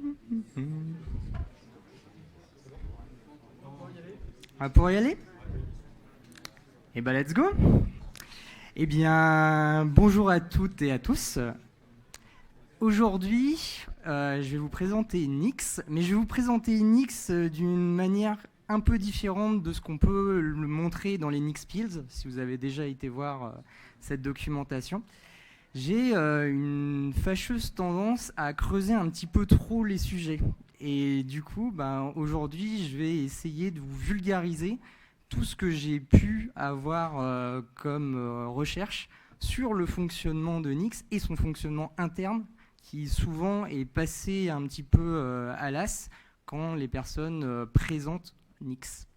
On va pouvoir y aller? Eh ben, let's go! Eh bien, bonjour à toutes et à tous. Aujourd'hui, je vais vous présenter Nix, mais je vais vous présenter Nix d'une manière un peu différente de ce qu'on peut le montrer dans les Nix Pills, si vous avez déjà été voir cette documentation. J'ai une fâcheuse tendance à creuser un petit peu trop les sujets. Et du coup, aujourd'hui, je vais essayer de vous vulgariser tout ce que j'ai pu avoir comme recherche sur le fonctionnement de Nix et son fonctionnement interne, qui souvent est passé un petit peu à l'as quand les personnes présentent Nix.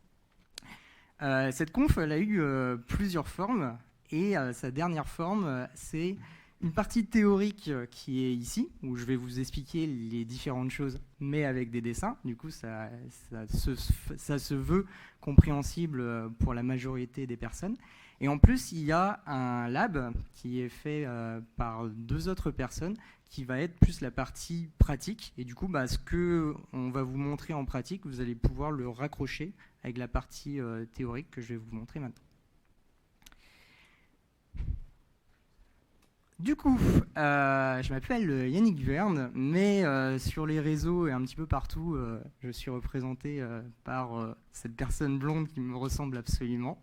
Cette conf, elle a eu plusieurs formes, et sa dernière forme, c'est une partie théorique qui est ici, où je vais vous expliquer les différentes choses, mais avec des dessins. Du coup, ça se veut compréhensible pour la majorité des personnes. Et en plus, il y a un lab qui est fait par 2 autres personnes, qui va être plus la partie pratique. Et du coup, ce qu'on va vous montrer en pratique, vous allez pouvoir le raccrocher avec la partie théorique que je vais vous montrer maintenant. Du coup, je m'appelle Yannick Verne, mais sur les réseaux et un petit peu partout, je suis représenté par cette personne blonde qui me ressemble absolument.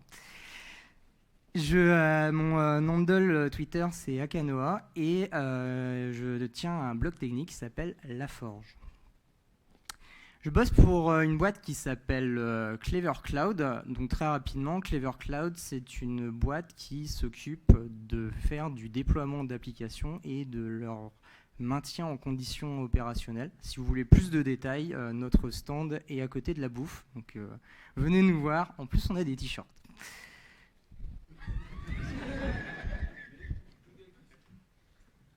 Mon handle Twitter, c'est Akanoa, et je tiens un blog technique qui s'appelle La Forge. Je bosse pour une boîte qui s'appelle Clever Cloud. Donc très rapidement, Clever Cloud, c'est une boîte qui s'occupe de faire du déploiement d'applications et de leur maintien en conditions opérationnelles. Si vous voulez plus de détails, notre stand est à côté de la bouffe. Donc venez nous voir. En plus, on a des t-shirts.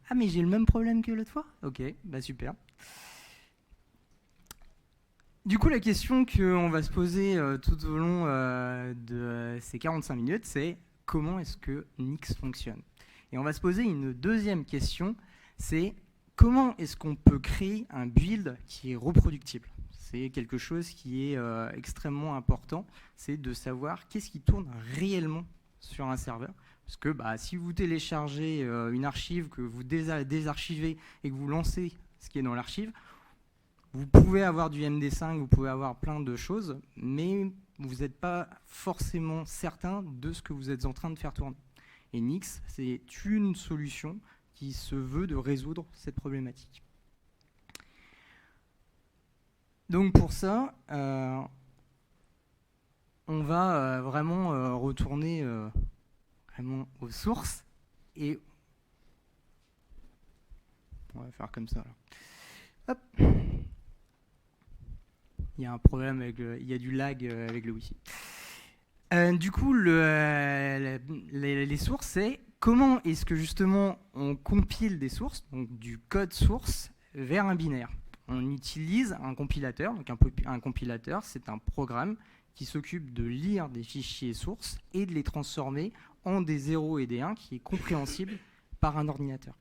Ah, mais j'ai le même problème que l'autre fois? Ok, super. Du coup, la question qu'on va se poser tout au long de ces 45 minutes, c'est comment est-ce que Nix fonctionne? Et on va se poser une deuxième question, c'est comment est-ce qu'on peut créer un build qui est reproductible? C'est quelque chose qui est extrêmement important, c'est de savoir qu'est-ce qui tourne réellement sur un serveur. Parce que si vous téléchargez une archive, que vous désarchivez et que vous lancez ce qui est dans l'archive, vous pouvez avoir du MD5, vous pouvez avoir plein de choses, mais vous n'êtes pas forcément certain de ce que vous êtes en train de faire tourner. Et Nix, c'est une solution qui se veut de résoudre cette problématique. Donc pour ça, on va vraiment retourner vraiment aux sources, et on va faire comme ça. Là. Hop. Il y a un problème il y a du lag avec le Wi-Fi. Du coup, les sources, c'est comment est-ce que justement on compile des sources, donc du code source, vers un binaire. On utilise un compilateur. Donc un compilateur, c'est un programme qui s'occupe de lire des fichiers sources et de les transformer en des 0 et des 1 qui est compréhensible par un ordinateur.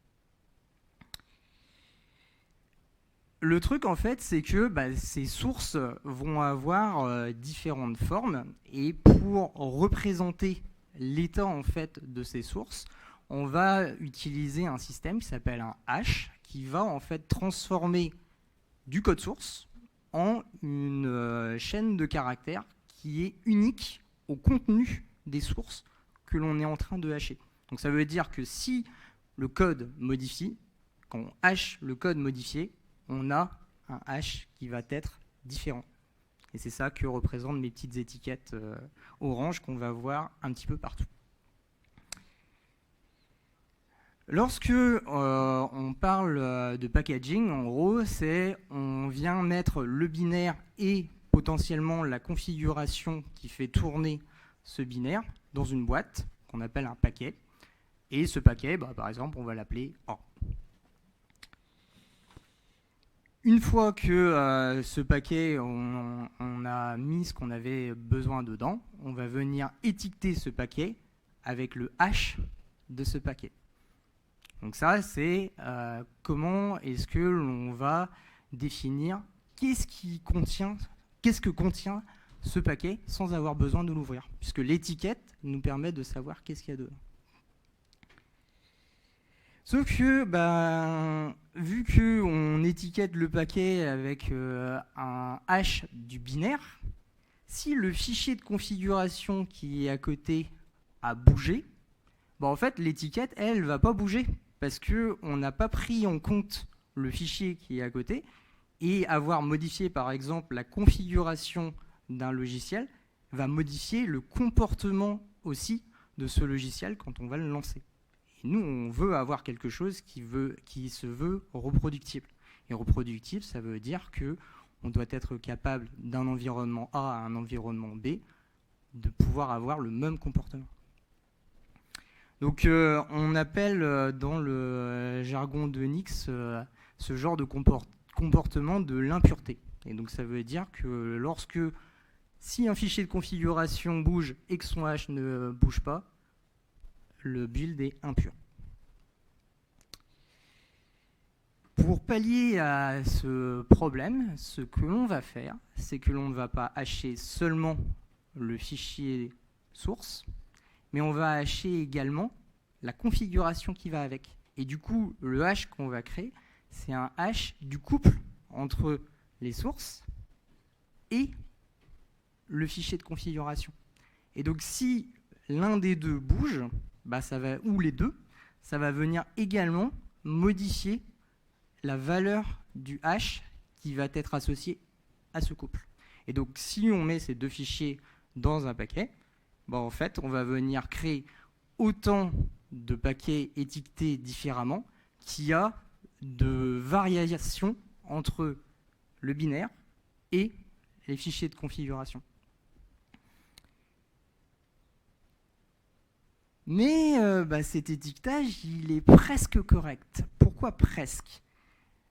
Le truc, en fait, c'est que ces sources vont avoir différentes formes, et pour représenter l'état en fait de ces sources, on va utiliser un système qui s'appelle un hash, qui va en fait transformer du code source en une chaîne de caractères qui est unique au contenu des sources que l'on est en train de hasher. Donc ça veut dire que si le code modifie, quand on hash le code modifié, on a un hash qui va être différent. Et c'est ça que représentent mes petites étiquettes orange qu'on va voir un petit peu partout. Lorsque on parle de packaging, en gros, c'est on vient mettre le binaire et potentiellement la configuration qui fait tourner ce binaire dans une boîte qu'on appelle un paquet. Et ce paquet, par exemple, on va l'appeler A. Une fois que ce paquet, on a mis ce qu'on avait besoin dedans, on va venir étiqueter ce paquet avec le hash de ce paquet. Donc ça, c'est comment est-ce que l'on va définir qu'est-ce que contient ce paquet sans avoir besoin de l'ouvrir, puisque l'étiquette nous permet de savoir qu'est-ce qu'il y a dedans. Sauf que, vu qu'on étiquette le paquet avec un hash du binaire, si le fichier de configuration qui est à côté a bougé, en fait, l'étiquette, elle, ne va pas bouger, parce qu'on n'a pas pris en compte le fichier qui est à côté, et avoir modifié, par exemple, la configuration d'un logiciel va modifier le comportement aussi de ce logiciel quand on va le lancer. Et nous, on veut avoir quelque chose qui se veut reproductible. Et reproductible, ça veut dire qu'on doit être capable d'un environnement A à un environnement B de pouvoir avoir le même comportement. Donc on appelle dans le jargon de Nix ce genre de comportement de l'impureté. Et donc ça veut dire que si un fichier de configuration bouge et que son hash ne bouge pas, le build est impur. Pour pallier à ce problème, ce que l'on va faire, c'est que l'on ne va pas hasher seulement le fichier source, mais on va hasher également la configuration qui va avec. Et du coup, le hash qu'on va créer, c'est un hash du couple entre les sources et le fichier de configuration. Et donc, si l'un des deux bouge, ou les deux, ça va venir également modifier la valeur du hash qui va être associé à ce couple. Et donc, si on met ces deux fichiers dans un paquet, en fait, on va venir créer autant de paquets étiquetés différemment qu'il y a de variations entre le binaire et les fichiers de configuration. Mais cet étiquetage, il est presque correct. Pourquoi presque ?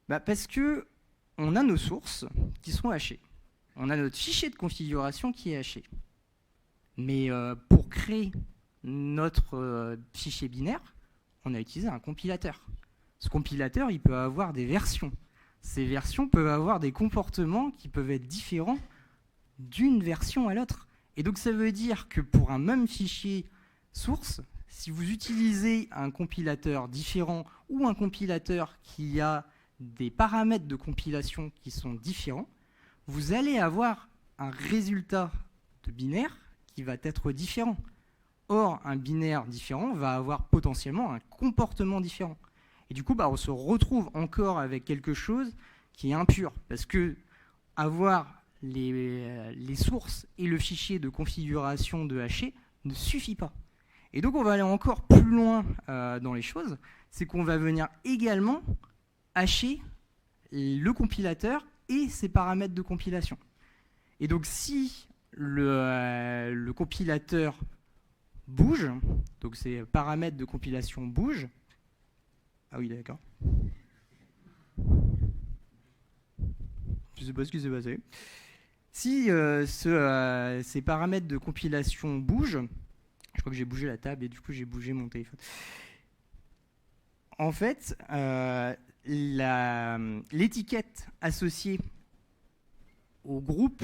Parce qu'on a nos sources qui sont hachées. On a notre fichier de configuration qui est haché. Mais pour créer notre fichier binaire, on a utilisé un compilateur. Ce compilateur, il peut avoir des versions. Ces versions peuvent avoir des comportements qui peuvent être différents d'une version à l'autre. Et donc ça veut dire que pour un même fichier source, si vous utilisez un compilateur différent ou un compilateur qui a des paramètres de compilation qui sont différents, vous allez avoir un résultat de binaire qui va être différent. Or, un binaire différent va avoir potentiellement un comportement différent. Et du coup, on se retrouve encore avec quelque chose qui est impur, parce que avoir les sources et le fichier de configuration de haché ne suffit pas. Et donc, on va aller encore plus loin dans les choses, c'est qu'on va venir également hacher le compilateur et ses paramètres de compilation. Et donc, si le compilateur bouge, donc ces paramètres de compilation bougent, ah oui, d'accord. Je ne sais pas ce qui s'est passé. Si ces paramètres de compilation bougent, je crois que j'ai bougé la table et du coup j'ai bougé mon téléphone. En fait, l'étiquette associée au groupe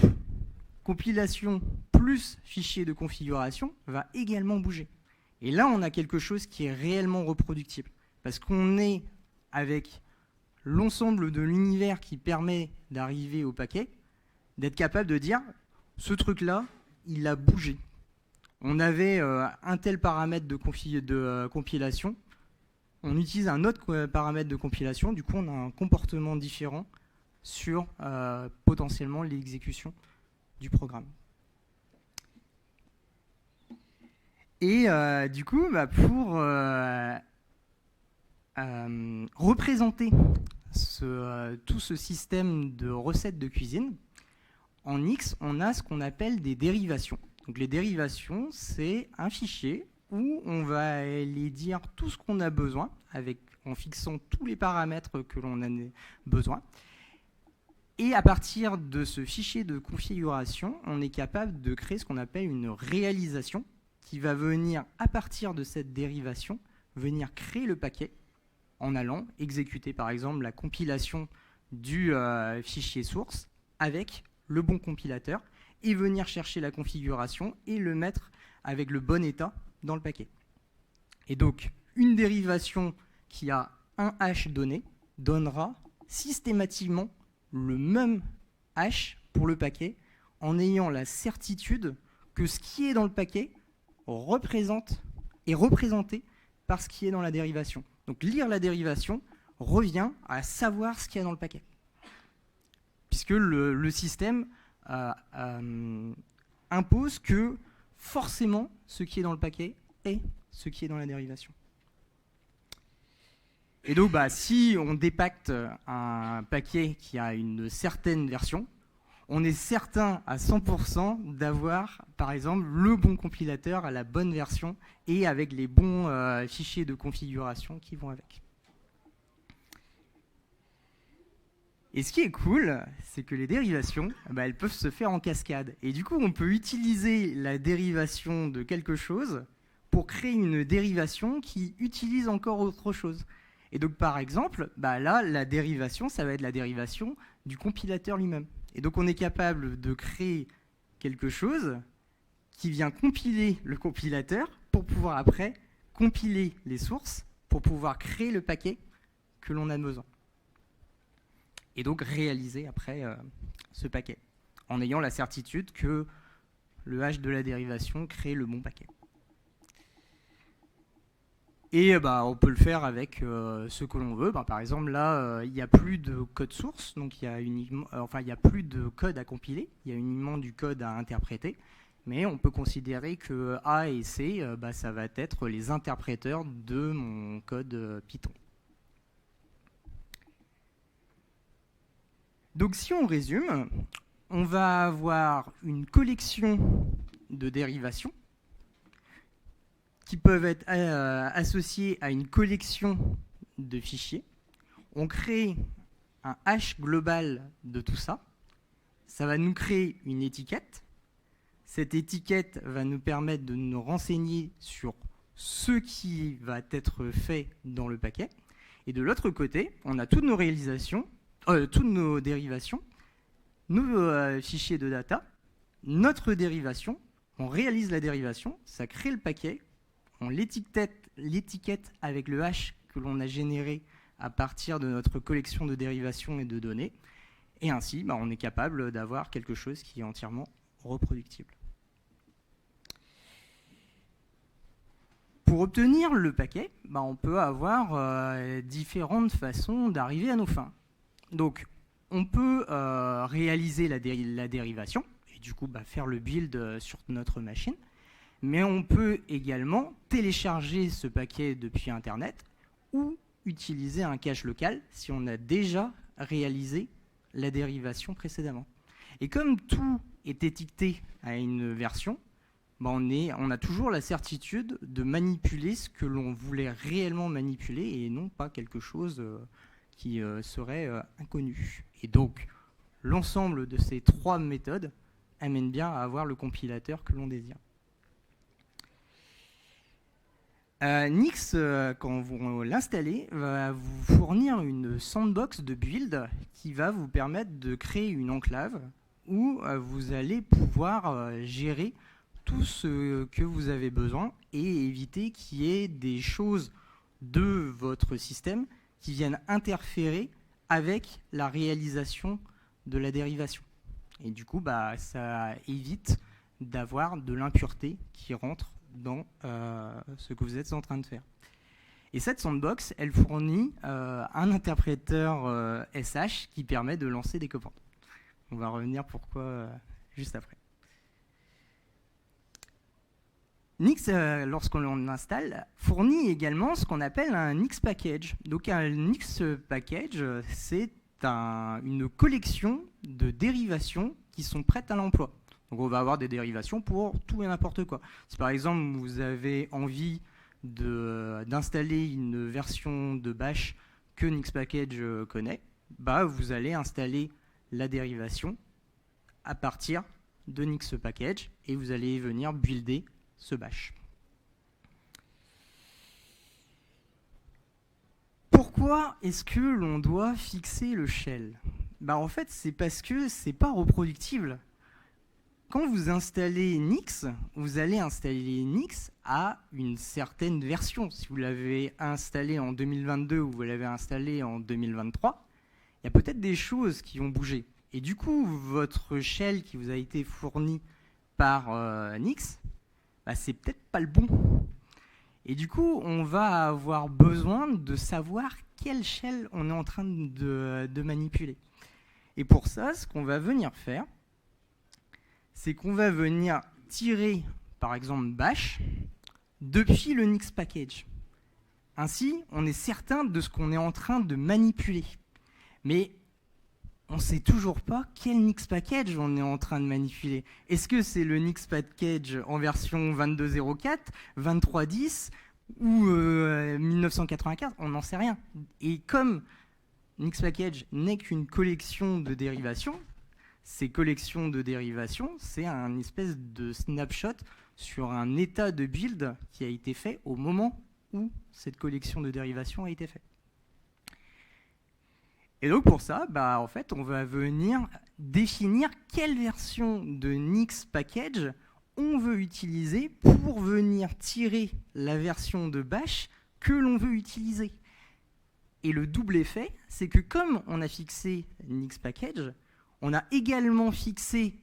compilation plus fichier de configuration va également bouger. Et là, on a quelque chose qui est réellement reproductible. Parce qu'on est avec l'ensemble de l'univers qui permet d'arriver au paquet, d'être capable de dire, ce truc-là, il a bougé. On avait un tel paramètre de compilation, on utilise un autre paramètre de compilation, du coup on a un comportement différent sur potentiellement l'exécution du programme. Et du coup, pour représenter tout ce système de recettes de cuisine, en X, on a ce qu'on appelle des dérivations. Donc les dérivations, c'est un fichier où on va aller dire tout ce qu'on a besoin, en fixant tous les paramètres que l'on a besoin. Et à partir de ce fichier de configuration, on est capable de créer ce qu'on appelle une réalisation qui va venir, à partir de cette dérivation, venir créer le paquet en allant exécuter par exemple la compilation du fichier source avec le bon compilateur et venir chercher la configuration et le mettre avec le bon état dans le paquet. Et donc, une dérivation qui a un hash donné donnera systématiquement le même hash pour le paquet en ayant la certitude que ce qui est dans le paquet est représenté par ce qui est dans la dérivation. Donc lire la dérivation revient à savoir ce qu'il y a dans le paquet. Puisque le système impose que forcément ce qui est dans le paquet est ce qui est dans la dérivation. Et donc si on dépacte un paquet qui a une certaine version, on est certain à 100% d'avoir, par exemple, le bon compilateur à la bonne version et avec les bons fichiers de configuration qui vont avec. Et ce qui est cool, c'est que les dérivations, elles peuvent se faire en cascade. Et du coup, on peut utiliser la dérivation de quelque chose pour créer une dérivation qui utilise encore autre chose. Et donc, par exemple, là, la dérivation, ça va être la dérivation du compilateur lui-même. Et donc, on est capable de créer quelque chose qui vient compiler le compilateur pour pouvoir après compiler les sources pour pouvoir créer le paquet que l'on a besoin. Et donc, réaliser après ce paquet en ayant la certitude que le hash de la dérivation crée le bon paquet. Et on peut le faire avec ce que l'on veut. Par exemple, là, il n'y a plus de code source, donc il n'y a plus de code à compiler, il y a uniquement du code à interpréter. Mais on peut considérer que A et C, ça va être les interpréteurs de mon code Python. Donc si on résume, on va avoir une collection de dérivations qui peuvent être associées à une collection de fichiers. On crée un hash global de tout ça. Ça va nous créer une étiquette. Cette étiquette va nous permettre de nous renseigner sur ce qui va être fait dans le paquet. Et de l'autre côté, on a toutes nos réalisations, toutes nos dérivations, nos fichiers de data, notre dérivation. On réalise la dérivation, ça crée le paquet. On l'étiquette avec le hash que l'on a généré à partir de notre collection de dérivations et de données. Et ainsi, on est capable d'avoir quelque chose qui est entièrement reproductible. Pour obtenir le paquet, on peut avoir différentes façons d'arriver à nos fins. Donc, on peut réaliser la dérivation et du coup faire le build sur notre machine. Mais on peut également télécharger ce paquet depuis Internet ou utiliser un cache local si on a déjà réalisé la dérivation précédemment. Et comme tout est étiqueté à une version, on a toujours la certitude de manipuler ce que l'on voulait réellement manipuler et non pas quelque chose qui serait inconnu. Et donc, l'ensemble de ces trois méthodes amène bien à avoir le compilateur que l'on désire. Nix, quand vous l'installez, va vous fournir une sandbox de build qui va vous permettre de créer une enclave où vous allez pouvoir gérer tout ce que vous avez besoin et éviter qu'il y ait des choses de votre système qui viennent interférer avec la réalisation de la dérivation. Et du coup, ça évite d'avoir de l'impureté qui rentre dans ce que vous êtes en train de faire. Et cette sandbox, elle fournit un interpréteur SH qui permet de lancer des commandes. On va revenir pourquoi juste après. Nix, lorsqu'on l'installe, fournit également ce qu'on appelle un Nix package. Donc un Nix package, c'est une collection de dérivations qui sont prêtes à l'emploi. Donc on va avoir des dérivations pour tout et n'importe quoi. Si par exemple vous avez envie d'installer une version de bash que Nixpackage connaît, vous allez installer la dérivation à partir de Nixpackage et vous allez venir builder ce bash. Pour pourquoi est-ce que l'on doit fixer le shell? En fait, c'est parce que c'est pas reproductible. Quand vous installez Nix, vous allez installer Nix à une certaine version. Si vous l'avez installé en 2022 ou vous l'avez installé en 2023, il y a peut-être des choses qui ont bougé. Et du coup, votre shell qui vous a été fourni par Nix, c'est peut-être pas le bon. Et du coup, on va avoir besoin de savoir quel shell on est en train de manipuler. Et pour ça, ce qu'on va venir faire, c'est qu'on va venir tirer, par exemple, bash depuis le Nix package. Ainsi, on est certain de ce qu'on est en train de manipuler. Mais on ne sait toujours pas quel Nix package on est en train de manipuler. Est-ce que c'est le Nix package en version 22.04, 23.10 ou 1995? On n'en sait rien. Et comme Nix package n'est qu'une collection de dérivations, ces collections de dérivations, c'est un espèce de snapshot sur un état de build qui a été fait au moment où cette collection de dérivations a été faite. Et donc pour ça, en fait, on va venir définir quelle version de Nix package on veut utiliser pour venir tirer la version de bash que l'on veut utiliser. Et le double effet, c'est que comme on a fixé Nix package, on a également fixé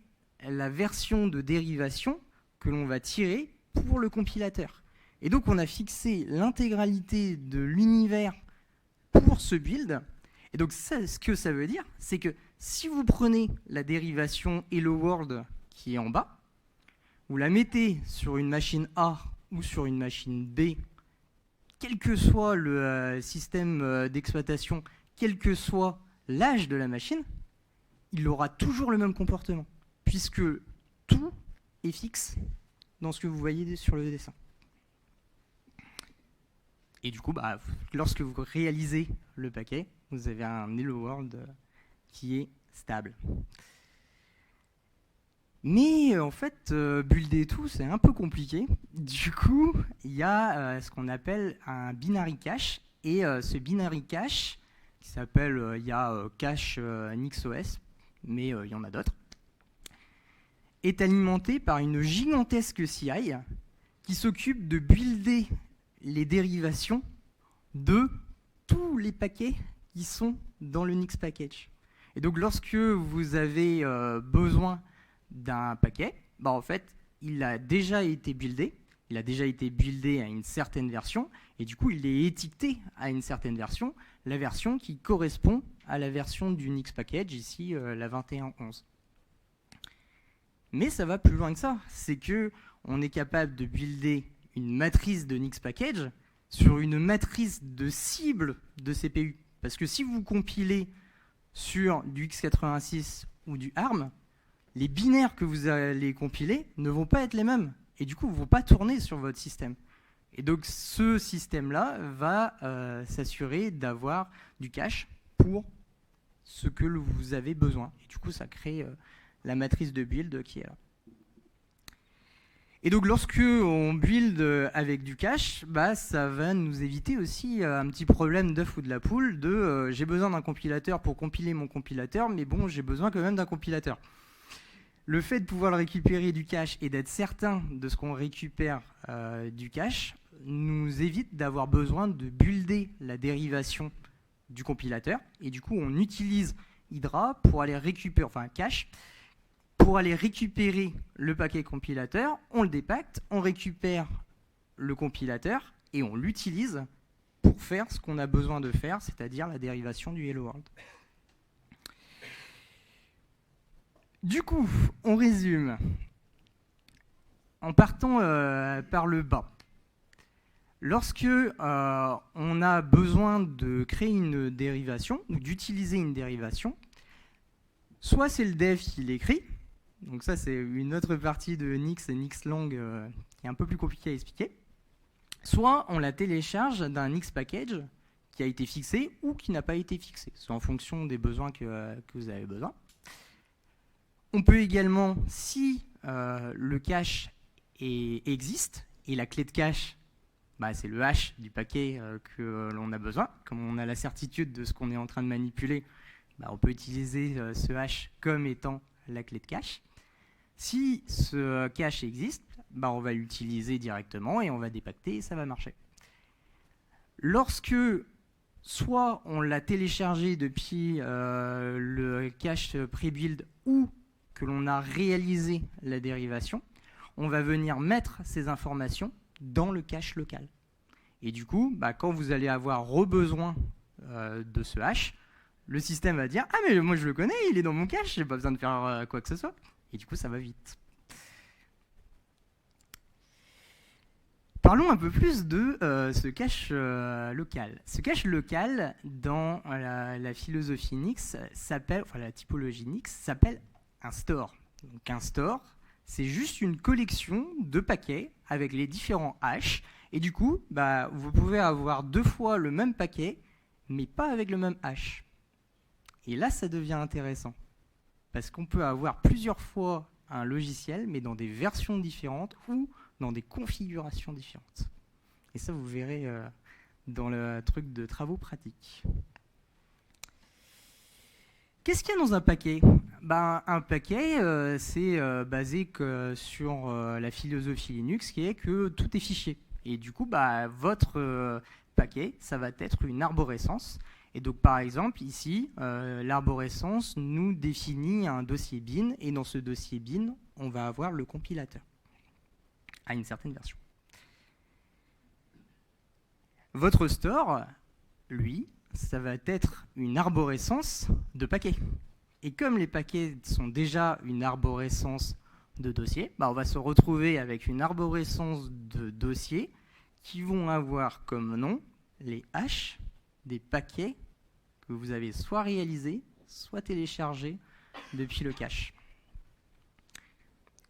la version de dérivation que l'on va tirer pour le compilateur. Et donc on a fixé l'intégralité de l'univers pour ce build. Et donc ça, ce que ça veut dire, c'est que si vous prenez la dérivation Hello World qui est en bas, vous la mettez sur une machine A ou sur une machine B, quel que soit le système d'exploitation, quel que soit l'âge de la machine, il aura toujours le même comportement, puisque tout est fixe dans ce que vous voyez sur le dessin. Et du coup, lorsque vous réalisez le paquet, vous avez un Hello World qui est stable. Mais en fait, builder tout, c'est un peu compliqué. Du coup, il y a ce qu'on appelle un binary cache. Et ce binary cache, qui s'appelle, il y a cache NixOS, mais il y en a d'autres, est alimenté par une gigantesque CI qui s'occupe de builder les dérivations de tous les paquets qui sont dans le Nix package. Et donc lorsque vous avez besoin d'un paquet, en fait, il a déjà été buildé. Il a déjà été buildé à une certaine version, et du coup, il est étiqueté à une certaine version, la version qui correspond à la version du Nix package, ici la 21.11. Mais ça va plus loin que ça. C'est qu'on est capable de builder une matrice de Nix package sur une matrice de cible de CPU. Parce que si vous compilez sur du x86 ou du ARM, les binaires que vous allez compiler ne vont pas être les mêmes. Et du coup, ne vont pas tourner sur votre système. Et donc, ce système-là va s'assurer d'avoir du cache pour ce que vous avez besoin. Et du coup, ça crée la matrice de build qui est là. Et donc, lorsque on build avec du cache, ça va nous éviter aussi un petit problème d'œuf ou de la poule de j'ai besoin d'un compilateur pour compiler mon compilateur, mais bon, j'ai besoin quand même d'un compilateur. Le fait de pouvoir récupérer du cache et d'être certain de ce qu'on récupère du cache nous évite d'avoir besoin de builder la dérivation du compilateur. Et du coup, on utilise Hydra pour aller récupérer, enfin cache, pour aller récupérer le paquet compilateur, on le dépacte, on récupère le compilateur et on l'utilise pour faire ce qu'on a besoin de faire, c'est-à-dire la dérivation du Hello World. Du coup, on résume en partant par le bas. Lorsque on a besoin de créer une dérivation ou d'utiliser une dérivation, soit c'est le dev qui l'écrit, donc ça c'est une autre partie de Nix et Nixlang qui est un peu plus compliquée à expliquer, soit on la télécharge d'un Nix package qui a été fixé ou qui n'a pas été fixé, c'est en fonction des besoins que vous avez besoin. On peut également, si le cache existe et la clé de cache bah, c'est le hash du paquet que l'on a besoin. Comme on a la certitude de ce qu'on est en train de manipuler, bah, on peut utiliser ce hash comme étant la clé de cache. Si ce cache existe, bah, on va l'utiliser directement et on va dépacter et ça va marcher. Lorsque soit on l'a téléchargé depuis le cache pré-build ou que l'on a réalisé la dérivation, on va venir mettre ces informations dans le cache local. Et du coup, bah, quand vous allez avoir besoin de ce hash, le système va dire « Ah mais moi je le connais, il est dans mon cache, j'ai pas besoin de faire quoi que ce soit. » Et du coup, ça va vite. Parlons un peu plus de ce cache local. Ce cache local, dans la philosophie Nix, la typologie Nix, s'appelle un store. Donc un store, c'est juste une collection de paquets avec les différents hashes. Et du coup, bah, vous pouvez avoir 2 fois le même paquet, mais pas avec le même hash. Et là, ça devient intéressant. Parce qu'on peut avoir plusieurs fois un logiciel, mais dans des versions différentes ou dans des configurations différentes. Et ça, vous verrez dans le truc de travaux pratiques. Qu'est-ce qu'il y a dans un paquet ? Ben, un paquet, c'est basé sur la philosophie Linux, qui est que tout est fichier. Et du coup, bah, votre paquet, ça va être une arborescence. Et donc, par exemple, ici, l'arborescence nous définit un dossier bin, et dans ce dossier bin, on va avoir le compilateur à une certaine version. Votre store, lui, ça va être une arborescence de paquets. Et comme les paquets sont déjà une arborescence de dossiers, bah, on va se retrouver avec une arborescence de dossiers qui vont avoir comme nom les hashes des paquets que vous avez soit réalisés, soit téléchargés depuis le cache.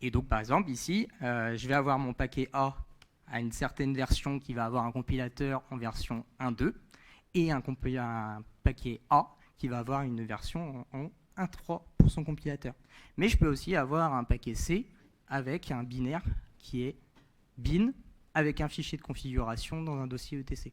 Et donc, par exemple, ici, je vais avoir mon paquet A à une certaine version qui va avoir un compilateur en version 1.2 et un paquet A qui va avoir une version en 1.3 pour son compilateur. Mais je peux aussi avoir un paquet C avec un binaire qui est bin avec un fichier de configuration dans un dossier etc.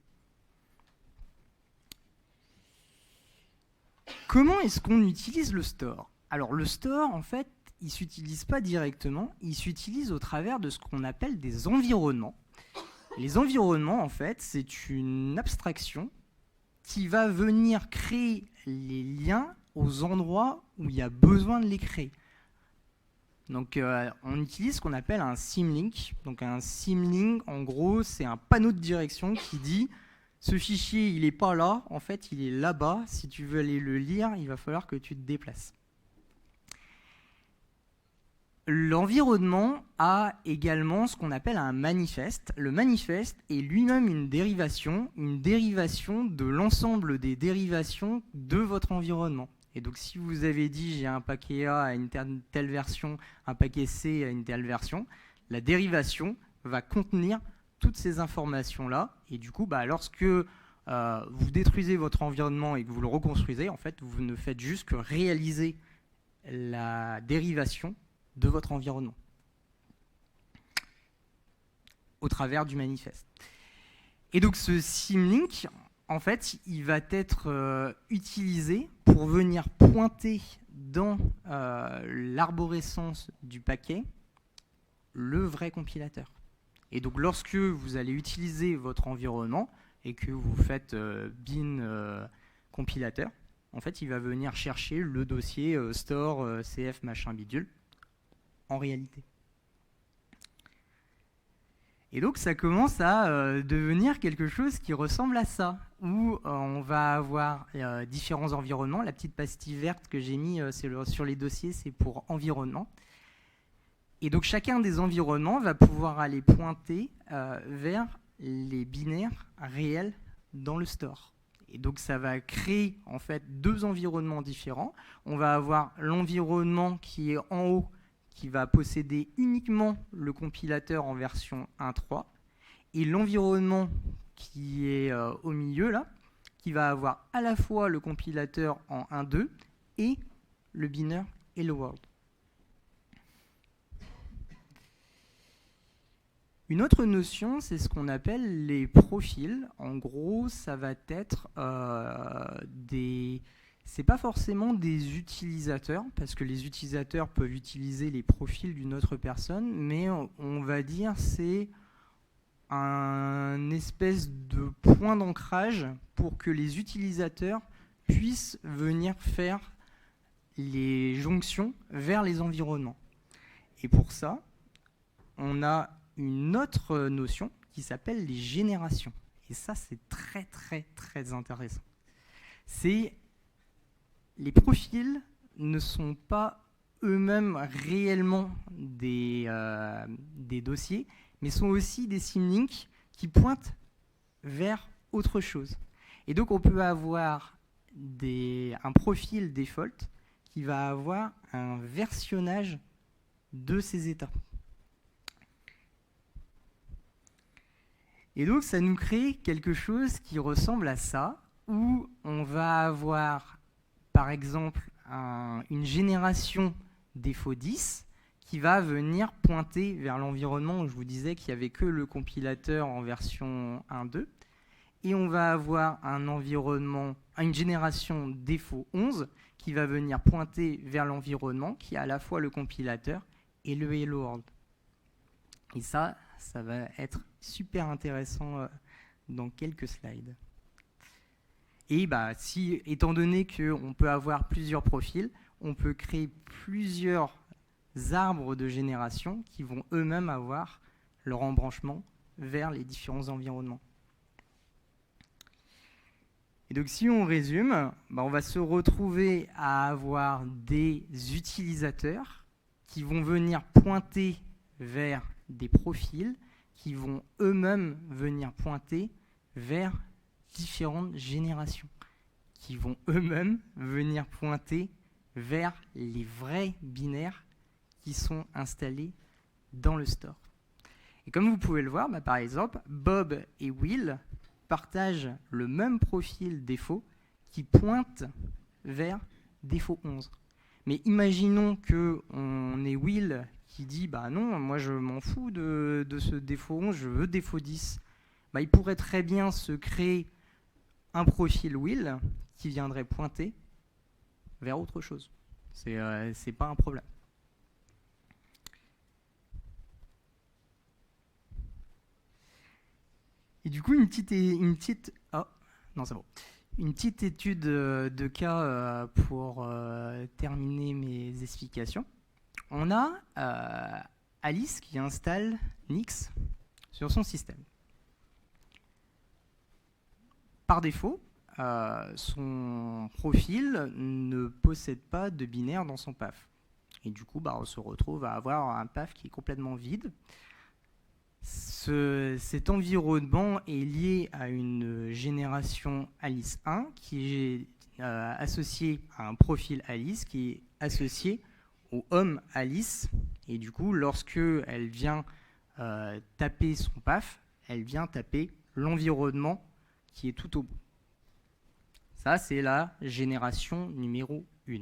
Comment est-ce qu'on utilise le store ? Alors le store, en fait, il ne s'utilise pas directement, il s'utilise au travers de ce qu'on appelle des environnements. Les environnements, en fait, c'est une abstraction qui va venir créer les liens aux endroits où il y a besoin de les créer. Donc on utilise ce qu'on appelle un symlink. Donc un symlink, en gros, c'est un panneau de direction qui dit ce fichier, il n'est pas là, en fait, il est là-bas. Si tu veux aller le lire, il va falloir que tu te déplaces. L'environnement a également ce qu'on appelle un manifeste. Le manifeste est lui-même une dérivation de l'ensemble des dérivations de votre environnement. Et donc si vous avez dit j'ai un paquet A à une telle version, un paquet C à une telle version, la dérivation va contenir toutes ces informations-là. Et du coup, bah, lorsque vous détruisez votre environnement et que vous le reconstruisez, en fait, vous ne faites juste que réaliser la dérivation de votre environnement au travers du manifeste. Et donc ce symlink, en fait, il va être utilisé pour venir pointer dans l'arborescence du paquet le vrai compilateur. Et donc lorsque vous allez utiliser votre environnement et que vous faites bin compilateur, en fait, il va venir chercher le dossier store cf machin bidule en réalité. Et donc ça commence à devenir quelque chose qui ressemble à ça, où on va avoir différents environnements. La petite pastille verte que j'ai mis sur les dossiers, c'est pour environnement. Et donc chacun des environnements va pouvoir aller pointer vers les binaires réels dans le store. Et donc ça va créer en fait 2 environnements différents. On va avoir l'environnement qui est en haut, qui va posséder uniquement le compilateur en version 1.3, et l'environnement qui est au milieu, là, qui va avoir à la fois le compilateur en 1.2 et le binaire Hello World. Une autre notion, c'est ce qu'on appelle les profils. En gros, ça va être c'est pas forcément des utilisateurs, parce que les utilisateurs peuvent utiliser les profils d'une autre personne, mais on va dire c'est un espèce de point d'ancrage pour que les utilisateurs puissent venir faire les jonctions vers les environnements. Et pour ça, on a une autre notion qui s'appelle les générations. Et ça, c'est très, très, très intéressant. Les profils ne sont pas eux-mêmes réellement des dossiers, mais sont aussi des symlinks qui pointent vers autre chose. Et donc, on peut avoir un profil default qui va avoir un versionnage de ces états. Et donc, ça nous crée quelque chose qui ressemble à ça, où on va avoir, par exemple, une génération défaut 10 qui va venir pointer vers l'environnement où je vous disais qu'il n'y avait que le compilateur en version 1.2. Et on va avoir une génération défaut 11 qui va venir pointer vers l'environnement qui a à la fois le compilateur et le Hello World. Et ça va être super intéressant dans quelques slides. Et étant donné qu'on peut avoir plusieurs profils, on peut créer plusieurs arbres de génération qui vont eux-mêmes avoir leur embranchement vers les différents environnements. Et donc si on résume, on va se retrouver à avoir des utilisateurs qui vont venir pointer vers des profils qui vont eux-mêmes venir pointer vers différentes générations, qui vont eux-mêmes venir pointer vers les vrais binaires qui sont installés dans le store. Et comme vous pouvez le voir, par exemple, Bob et Will partagent le même profil défaut qui pointe vers défaut 11. Mais imaginons qu'on ait Will qui dit non, moi je m'en fous de ce défaut 11, je veux défaut 10. Il pourrait très bien se créer un profil Will qui viendrait pointer vers autre chose. C'est pas un problème. Et du coup, une petite étude de cas pour terminer mes explications. On a Alice qui installe Nix sur son système. Par défaut, son profil ne possède pas de binaire dans son PAF. Et du coup, on se retrouve à avoir un PAF qui est complètement vide. Cet environnement est lié à une génération Alice 1 qui est associée à un profil Alice qui est associé au homme Alice. Et du coup, lorsque elle vient taper son PAF, elle vient taper l'environnement qui est tout au bout. Ça, c'est la génération numéro 1.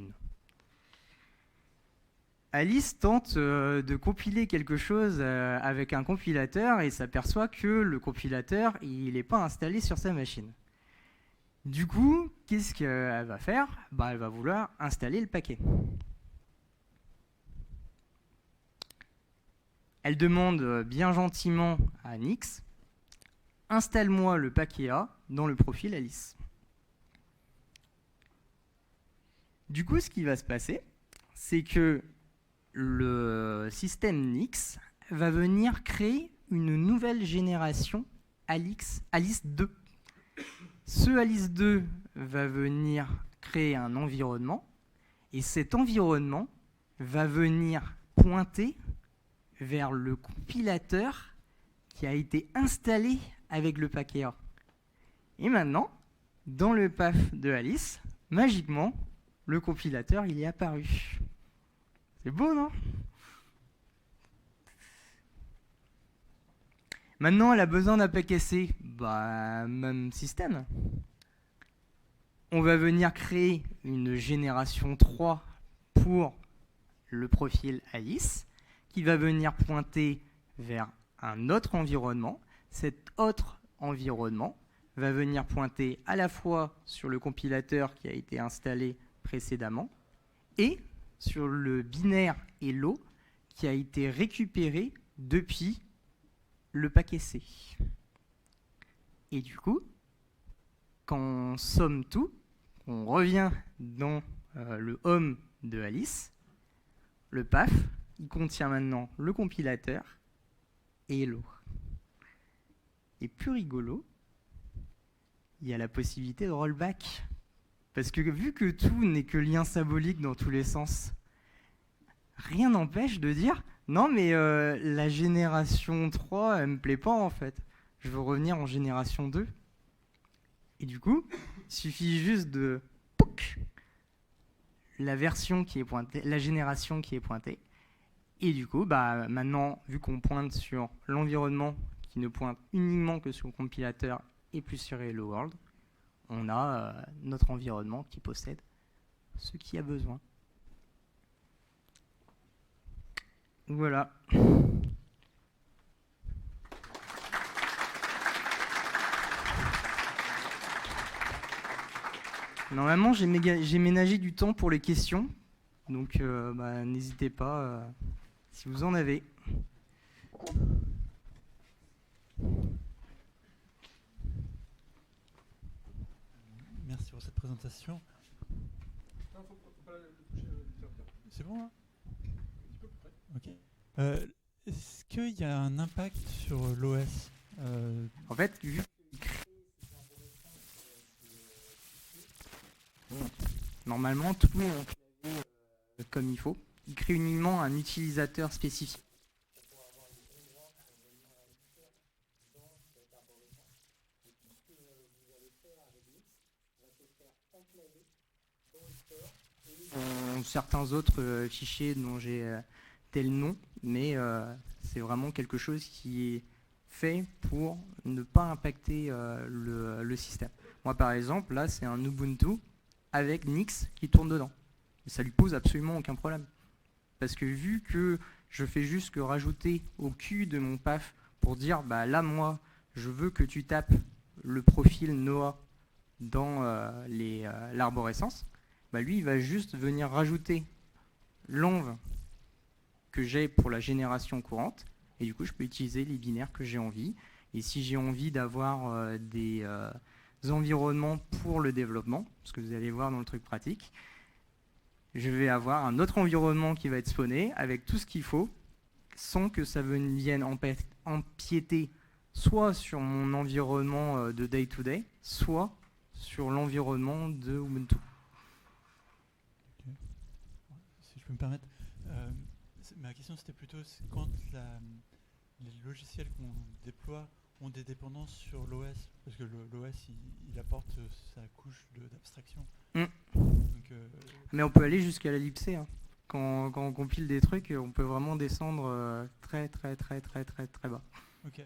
Alice tente de compiler quelque chose avec un compilateur et s'aperçoit que le compilateur, il n'est pas installé sur sa machine. Du coup, qu'est-ce qu'elle va faire ? Elle va vouloir installer le paquet. Elle demande bien gentiment à Nix, installe-moi le paquet A dans le profil Alice. Du coup, ce qui va se passer, c'est que le système Nix va venir créer une nouvelle génération Alice 2. Ce Alice 2 va venir créer un environnement et cet environnement va venir pointer vers le compilateur qui a été installé avec le paquet A. Et maintenant, dans le PAF de Alice, magiquement, le compilateur il est apparu. C'est beau, non ? Maintenant, elle a besoin d'un paquet C. Même système. On va venir créer une génération 3 pour le profil Alice, qui va venir pointer vers un autre environnement. Cet autre environnement va venir pointer à la fois sur le compilateur qui a été installé précédemment et sur le binaire hello qui a été récupéré depuis le paquet C. Et du coup, quand on somme tout, on revient dans le home de Alice, le PAF, il contient maintenant le compilateur et hello. Et plus rigolo, il y a la possibilité de rollback. Parce que vu que tout n'est que lien symbolique dans tous les sens, rien n'empêche de dire non mais la génération 3 elle me plaît pas en fait. Je veux revenir en génération 2. Et du coup, il suffit juste de pouc, la version qui est pointée, la génération qui est pointée. Et du coup, bah, maintenant, vu qu'on pointe sur l'environnement qui ne pointe uniquement que sur le compilateur et plus sur Hello World, on a notre environnement qui possède ce qu'il y a besoin. Voilà. Normalement, j'ai ménagé du temps pour les questions, donc bah, n'hésitez pas si vous en avez. Merci pour cette présentation. C'est bon, hein? Ok. Est-ce qu'il y a un impact sur l'OS En fait, vu normalement, tout est enclavé comme il faut. Il crée uniquement un utilisateur spécifique. Certains autres fichiers dont j'ai tel nom, mais c'est vraiment quelque chose qui est fait pour ne pas impacter le système. Moi, par exemple, là, c'est un Ubuntu avec Nix qui tourne dedans. Et ça lui pose absolument aucun problème. Parce que vu que je fais juste que rajouter au cul de mon PAF pour dire, bah là, moi, je veux que tu tapes le profil Noah dans l'arborescence, bah lui, il va juste venir rajouter l'env que j'ai pour la génération courante, et du coup, je peux utiliser les binaires que j'ai envie. Et si j'ai envie d'avoir des environnements pour le développement, ce que vous allez voir dans le truc pratique, je vais avoir un autre environnement qui va être spawné avec tout ce qu'il faut, sans que ça vienne empiéter soit sur mon environnement de day-to-day, soit sur l'environnement de Ubuntu. Okay. Si je peux me permettre, ma question c'était plutôt quand les logiciels qu'on déploie ont des dépendances sur l'OS, parce que l'OS il apporte sa couche d'abstraction. Mais on peut aller jusqu'à la libc. Hein. Quand on compile des trucs, on peut vraiment descendre très bas. Ok.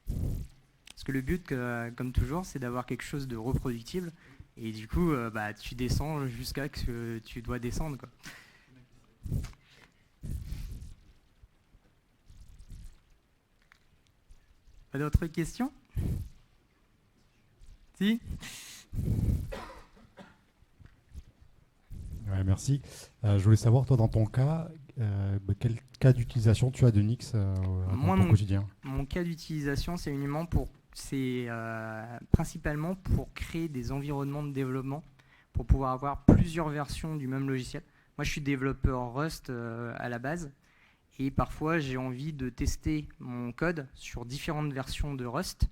Parce que le but, comme toujours, c'est d'avoir quelque chose de reproductible. Et du coup, bah, tu descends jusqu'à ce que tu dois descendre, quoi. Pas d'autres questions? Si? Ouais, merci. Je voulais savoir, toi, dans ton cas, quel cas d'utilisation tu as de Nix dans ton quotidien? Mon cas d'utilisation, c'est uniquement principalement pour créer des environnements de développement, pour pouvoir avoir plusieurs versions du même logiciel. Moi, je suis développeur Rust à la base, et parfois, j'ai envie de tester mon code sur différentes versions de Rust,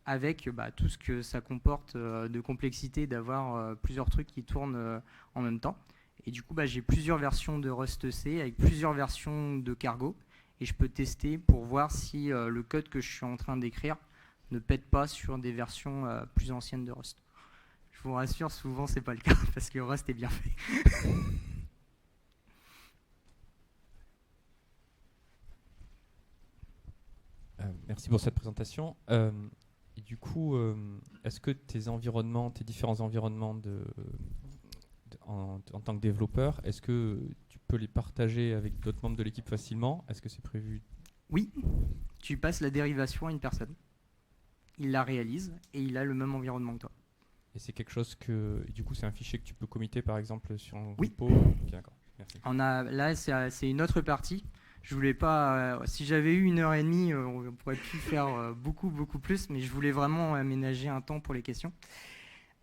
avec tout ce que ça comporte de complexité d'avoir plusieurs trucs qui tournent en même temps. Et du coup, j'ai plusieurs versions de Rust C avec plusieurs versions de Cargo. Et je peux tester pour voir si le code que je suis en train d'écrire ne pète pas sur des versions plus anciennes de Rust. Je vous rassure, souvent, c'est pas le cas parce que Rust est bien fait. Merci pour cette présentation. Et du coup, est-ce que tes différents environnements en tant que développeur, est-ce que tu peux les partager avec d'autres membres de l'équipe facilement? Est-ce que c'est prévu? Oui, tu passes la dérivation à une personne. Il la réalise et il a le même environnement que toi. Et c'est quelque chose que, du coup, c'est un fichier que tu peux committer par exemple sur un Oui. repo? Ok, d'accord, merci. Là, c'est une autre partie. Je voulais pas. Si j'avais eu 1 heure et demie, on pourrait pu faire beaucoup plus, mais je voulais vraiment aménager un temps pour les questions.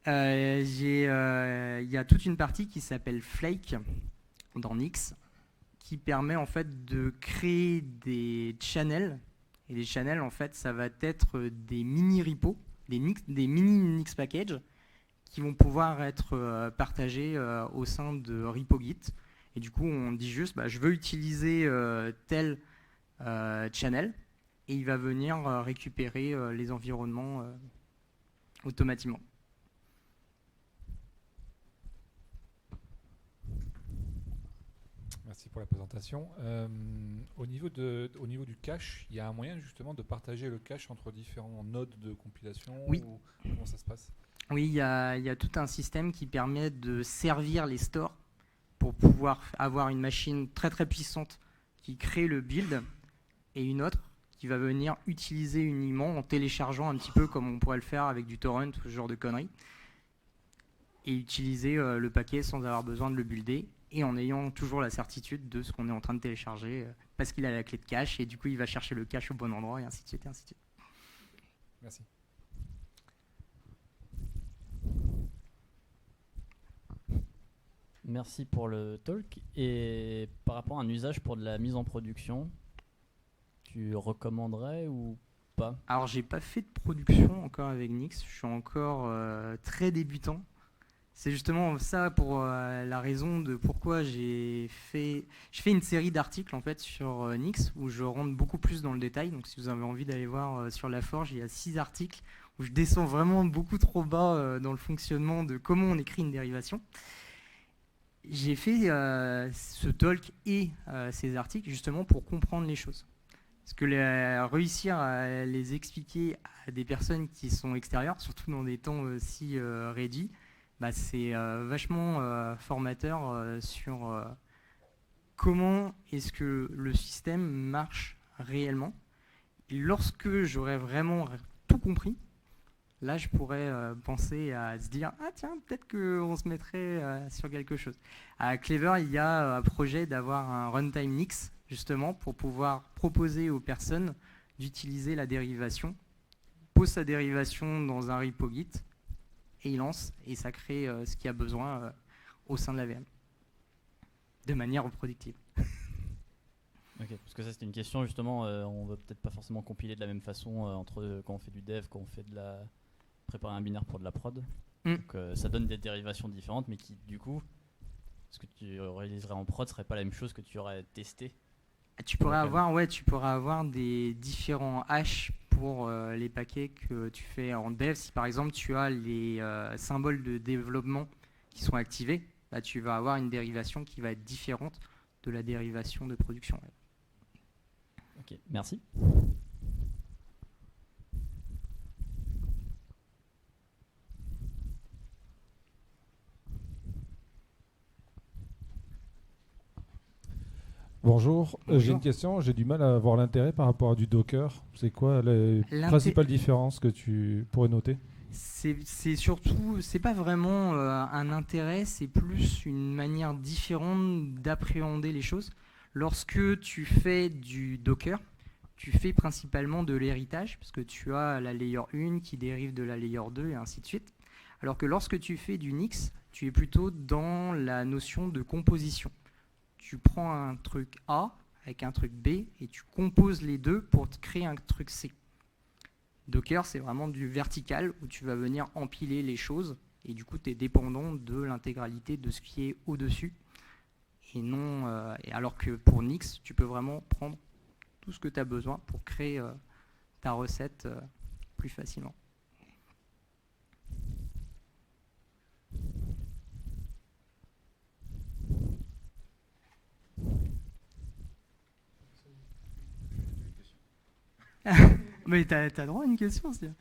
Il y a toute une partie qui s'appelle Flake dans Nix, qui permet en fait de créer des channels. Et les channels, en fait, ça va être des mini repos, des mini Nix packages qui vont pouvoir être partagés au sein de RepoGit. Et du coup, on dit juste, je veux utiliser tel channel, et il va venir récupérer les environnements automatiquement. Merci pour la présentation. Au niveau du cache, il y a un moyen justement de partager le cache entre différents nodes de compilation? Oui. Ou comment ça se passe? Oui, il y a tout un système qui permet de servir les stores pour pouvoir avoir une machine très très puissante qui crée le build et une autre qui va venir utiliser uniquement en téléchargeant un petit peu comme on pourrait le faire avec du torrent ou ce genre de conneries, et utiliser le paquet sans avoir besoin de le builder et en ayant toujours la certitude de ce qu'on est en train de télécharger parce qu'il a la clé de cache et du coup il va chercher le cache au bon endroit et ainsi de suite et ainsi de suite. Merci. Merci pour le talk. Et par rapport à un usage pour de la mise en production, tu recommanderais ou pas? Alors j'ai pas fait de production encore avec Nix, je suis encore très débutant. C'est justement ça pour la raison de pourquoi je fais une série d'articles en fait sur Nix où je rentre beaucoup plus dans le détail. Donc si vous avez envie d'aller voir sur La Forge, il y a 6 articles où je descends vraiment beaucoup trop bas dans le fonctionnement de comment on écrit une dérivation. J'ai fait ce talk et ces articles justement pour comprendre les choses. Parce que réussir à les expliquer à des personnes qui sont extérieures, surtout dans des temps aussi réduits, c'est vachement formateur sur comment est-ce que le système marche réellement. Et lorsque j'aurai vraiment tout compris, là je pourrais penser à se dire « Ah tiens, peut-être qu'on se mettrait sur quelque chose ». À Clever, il y a un projet d'avoir un runtime Nix, justement, pour pouvoir proposer aux personnes d'utiliser la dérivation. Il pose sa dérivation dans un repo Git, et il lance, et ça crée ce qu'il y a besoin au sein de la VM, de manière reproductive. Ok, parce que ça c'était une question justement, on veut peut-être pas forcément compiler de la même façon entre quand on fait du dev, quand on fait préparer un binaire pour de la prod. Donc ça donne des dérivations différentes, mais qui du coup, ce que tu réaliserais en prod serait pas la même chose que tu aurais testé. Tu pourrais avoir des différents hashes pour les paquets que tu fais en dev. Si par exemple tu as les symboles de développement qui sont activés, tu vas avoir une dérivation qui va être différente de la dérivation de production. Ok, merci. Bonjour, j'ai une question, j'ai du mal à voir l'intérêt par rapport à du Docker. C'est quoi les principales différences que tu pourrais noter? C'est surtout, c'est pas vraiment un intérêt, c'est plus une manière différente d'appréhender les choses. Lorsque tu fais du Docker, tu fais principalement de l'héritage, parce que tu as la layer 1 qui dérive de la layer 2 et ainsi de suite. Alors que lorsque tu fais du Nix, tu es plutôt dans la notion de composition. Tu prends un truc A avec un truc B et tu composes les deux pour te créer un truc C. Docker, c'est vraiment du vertical où tu vas venir empiler les choses et du coup, tu es dépendant de l'intégralité de ce qui est au-dessus. Et non, alors que pour Nix, tu peux vraiment prendre tout ce que tu as besoin pour créer ta recette plus facilement. Mais t'as droit à une question, c'est.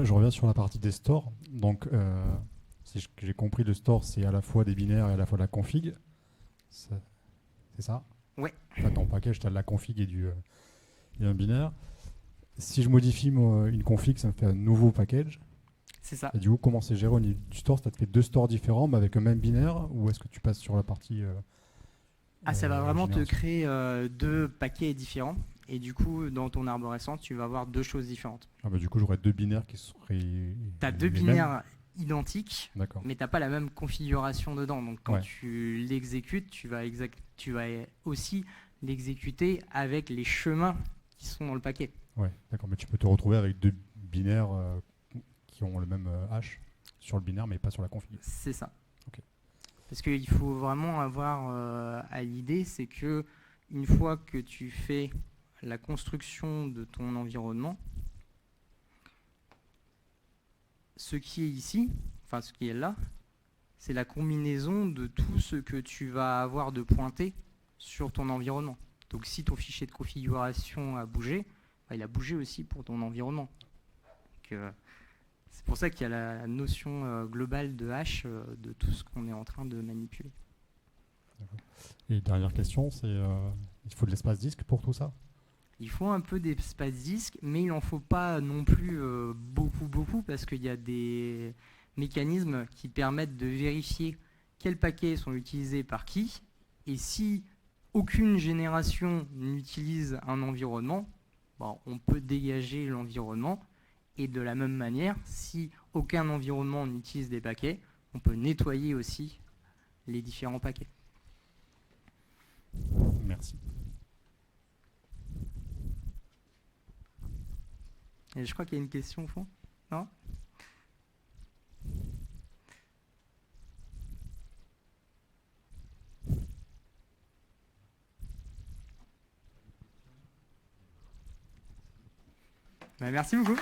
je reviens sur la partie des stores. Donc, si j'ai compris, le store, c'est à la fois des binaires et à la fois de la config. C'est ça? Ouais. Enfin, ton package, tu as de la config et un binaire. Si je modifie une config, ça me fait un nouveau package. C'est ça. Et du coup, comment c'est géré au niveau du store? Ça te fait 2 stores différents, mais avec un même binaire? Ou est-ce que tu passes sur la partie Ça va vraiment te génération? créer 2 paquets différents. Et du coup, dans ton arborescence, tu vas avoir 2 choses différentes. Ah bah, du coup, j'aurais 2 binaires qui seraient. Tu as 2 les mêmes. binaires identiques, D'accord. mais tu n'as pas la même configuration dedans. Donc quand Ouais. tu l'exécutes, tu vas aussi l'exécuter avec les chemins qui sont dans le paquet. Ouais, d'accord. Mais tu peux te retrouver avec 2 binaires qui ont le même hash sur le binaire, mais pas sur la config. C'est ça. Ok. Parce qu'il faut vraiment avoir à l'idée, c'est que une fois que tu fais la construction de ton environnement, ce qui est ici, enfin ce qui est là, c'est la combinaison de tout ce que tu vas avoir de pointé sur ton environnement. Donc si ton fichier de configuration a bougé, il a bougé aussi pour ton environnement. C'est pour ça qu'il y a la notion globale de hash de tout ce qu'on est en train de manipuler. Et dernière question, c'est il faut de l'espace disque pour tout ça? Il faut un peu d'espace disque, mais il n'en faut pas non plus beaucoup, parce qu'il y a des mécanismes qui permettent de vérifier quels paquets sont utilisés par qui, et si aucune génération n'utilise un environnement, on peut dégager l'environnement, et de la même manière, si aucun environnement n'utilise des paquets, on peut nettoyer aussi les différents paquets. Merci. Et je crois qu'il y a une question au fond. Non ? Merci beaucoup.